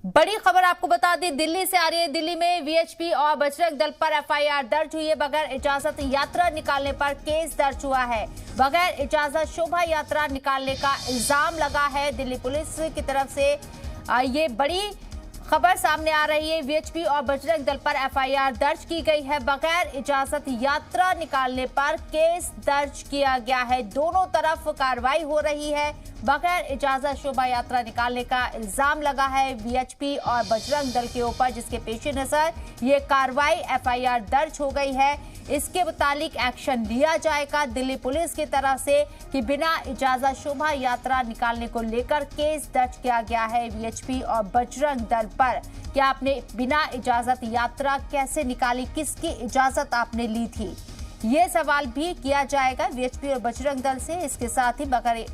बड़ी खबर आपको बता दें, दिल्ली से आ रही है। दिल्ली में वीएचपी और बजरंग दल पर एफआईआर दर्ज हुई है। बगैर इजाजत यात्रा निकालने पर केस दर्ज हुआ है। बगैर इजाजत शोभा यात्रा निकालने का इल्जाम लगा है दिल्ली पुलिस की तरफ से। ये बड़ी खबर सामने आ रही है। वीएचपी और बजरंग दल पर एफआईआर दर्ज की गई है। बगैर इजाजत यात्रा निकालने पर केस दर्ज किया गया है। दोनों तरफ कार्रवाई हो रही है। बगैर इजाजत शोभा यात्रा निकालने का इल्जाम लगा है वीएचपी और बजरंग दल के ऊपर, जिसके पेश नजर ये कार्रवाई एफआईआर दर्ज हो गई है। इसके मुतालिक एक्शन लिया जाएगा दिल्ली पुलिस की तरफ से कि बिना इजाजत शोभा यात्रा निकालने को लेकर केस दर्ज किया गया है वीएचपी और बजरंग दल पर। क्या आपने बिना इजाजत यात्रा कैसे निकाली, किसकी इजाजत आपने ली थी, ये सवाल भी किया जाएगा वीएचपी और बजरंग दल से। इसके साथ ही बगैर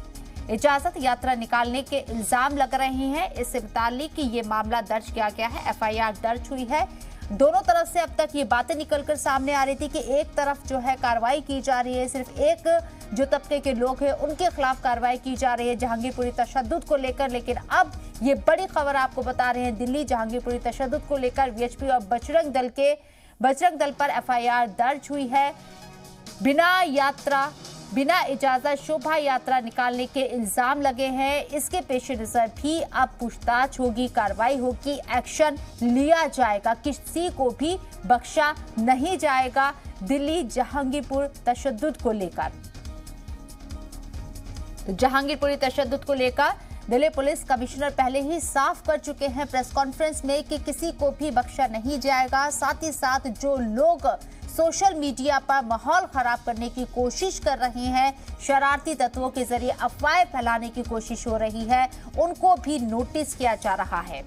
इजाजत यात्रा निकालने के इल्जाम लग रहे हैं। इससे मुतालिक ये मामला दर्ज किया गया है, एफआईआर दर्ज हुई है। दोनों तरफ से अब तक ये बातें निकलकर सामने आ रही थी कि एक तरफ जो है कार्रवाई की जा रही है, सिर्फ एक जो तबके के लोग हैं उनके खिलाफ कार्रवाई की जा रही है जहांगीरपुरी तशद्दुद को लेकर। लेकिन अब ये बड़ी खबर आपको बता रहे हैं, दिल्ली जहांगीरपुरी तशद्दुद को लेकर वीएचपी और बजरंग दल पर एफआईआर दर्ज हुई है। बिना इजाजत शोभा यात्रा निकालने के इल्जाम लगे हैं। इसके पेश नजर भी अब पूछताछ होगी, कार्रवाई होगी, एक्शन लिया जाएगा। किसी को भी बख्शा नहीं जाएगा दिल्ली जहांगीरपुर तशद्दुद को लेकर। तो जहांगीरपुरी तशद्दुद को लेकर दिल्ली पुलिस कमिश्नर पहले ही साफ कर चुके हैं प्रेस कॉन्फ्रेंस में कि किसी को भी बख्शा नहीं जाएगा। साथ ही साथ जो लोग सोशल मीडिया पर माहौल खराब करने की कोशिश कर रहे हैं, शरारती तत्वों के जरिए अफवाहें फैलाने की कोशिश हो रही है, उनको भी नोटिस किया जा रहा है।